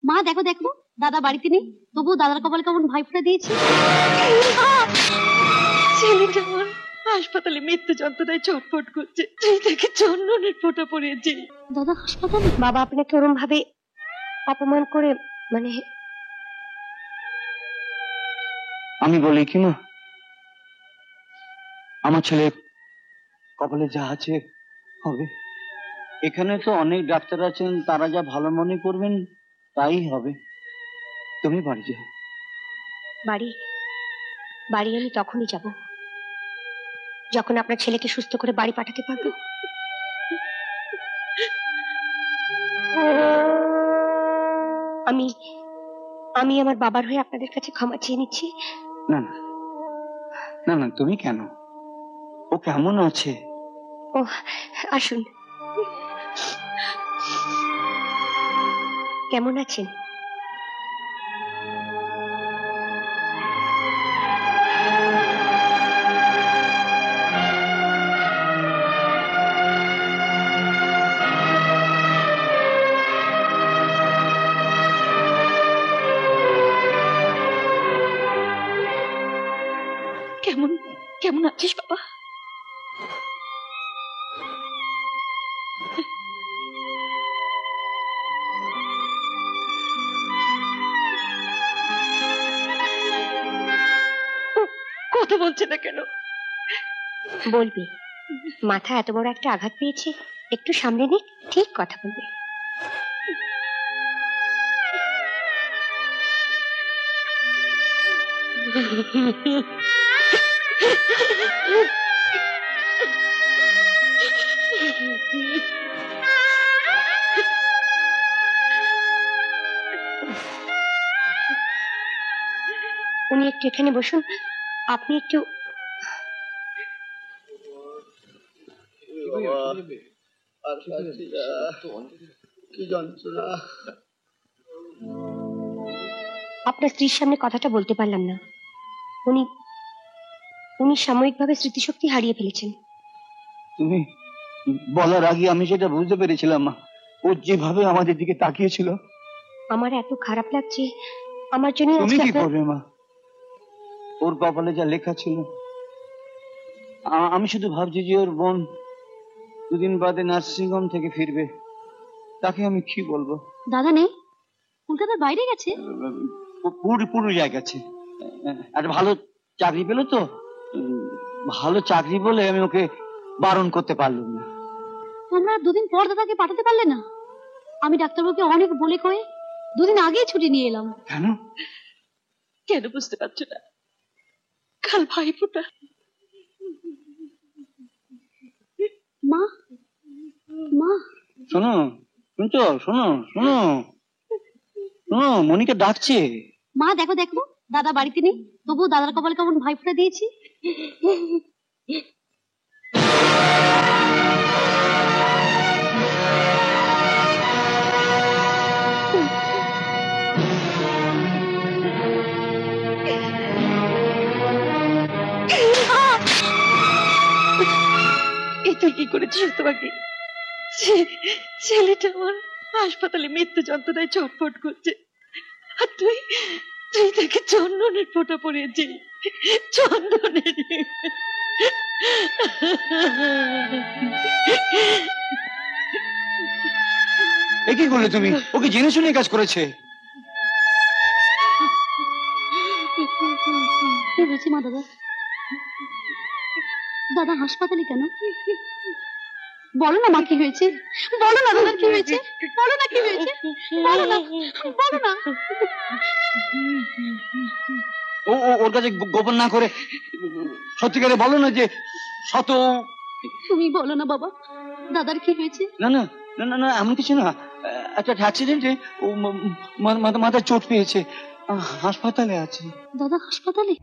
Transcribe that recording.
মা দেখো দেখো, দাদা বাড়িতে নেই, তবুও দাদার কপালে কেমন ভাই ফোঁটা দিয়েছি। ছেলেটা আমার হাসপাতালে মৃত্যু যন্ত্রণায় ছটফট করছে, তুই তাকে চন্দনের ফোঁটা পরিয়েছি। দাদা হাসপাতালে? বাবা আপনাকে ওরম ভাবে অপমান করে, মানে আমি বলি কি মা, আমার ছেলে কপালে যা আছে হবে। এখানে তো অনেক ডাক্তার আছেন, তারা যা ভালো মনে করবেন তাই হবে। তুমি বাড়ি যাও। বাড়ি বাড়ি আমি তখনই যাব যখন আপনার ছেলেকে সুস্থ করে বাড়ি পাঠাতে পারবো। আমি আমি আমার বাবার হয়ে আপনাদের কাছে ক্ষমা চেয়ে নিচ্ছি। না না না না, তুমি কেন? ও কেমন আছে? ও আসুন। কেমন আছেন? কেমন কেমন আছিস বাবা? কথা বলছে না কেন? বলবে, মাথা এত বড় একটা আঘাত পেয়েছে, একটু সামনে নিক, ঠিক কথা বলবে। উনি একটু এখানে বসুন, আপনি একটু। আপনার স্ত্রীর সামনে কথাটা বলতে পারলাম না। উনি উনি সাময়িকভাবে স্মৃতিশক্তি হারিয়ে ফেলেছেন। তুমি বলার আগে আমি সেটা বুঝতে পেরেছিলাম মা। ও যেভাবে আমাদের দিকে তাকিয়েছিল। আমার এত খারাপ লাগছে, আমার জন্য। তুমি কি করবে মা? ওর কপালে যা লেখা ছিল। আমি শুধু ভাবছি যে ওর বোন দুদিন বাদে নার্সিং হোম থেকে ফিরবে, তাকে আমি কি বলবো? দাদা নেই, কলকাতার বাইরে গেছে। পুরুলিয়ায় গেছে, আর ভালো চাকরি পেলো তো। ভালো চাকরি বলে আমি ওকে বারণ করতে পারলাম না। তোমরা দুদিন পর দাদাকে পাঠাতে পারলে না? আমি ডাক্তারবাবুকে অনেক বলে কয়ে দুদিন আগেই ছুটি নিয়ে এলাম। কেন? কেন বুঝতে পারছো না? কাল ভাইফোঁটা। মা মা শোনো, শুনছো? শোনো শোনো শোনো, মনিকা ডাকছে। মা দেখো দেখো, দাদা বাড়িতে নেই, তবুও দাদার কপালে কেমন ভাই ফোঁটা দিয়েছি। এই তুই কি করেছিস তোমাকে? ছেলেটা আমার হাসপাতালে মৃত্যু যন্ত্রণায় ছটফট করছে, আর তুই তুই তাকে চন্দনের ফোঁটা পরিয়েছি। চন্দনের। এ কি করলে তুমি? ওকে জেনে শুনে কাজ করেছে। কি হয়েছে মা দাদা? দাদা হাসপাতালে কেন? বলো না মা, কি হয়েছে? বলো না দাদার কি হয়েছে? বলো না কি হয়েছে? বলো না, বলো না। ওর কাছে গোপন না করে সত্যিকারে বলো না যে শত। তুমি বলো না বাবা, দাদার কি হয়েছে? না না না না না, এমন কিছু না। একটা অ্যাক্সিডেন্টে ও মাথায় চোট পেয়েছে, হাসপাতালে আছে। দাদা হাসপাতালে?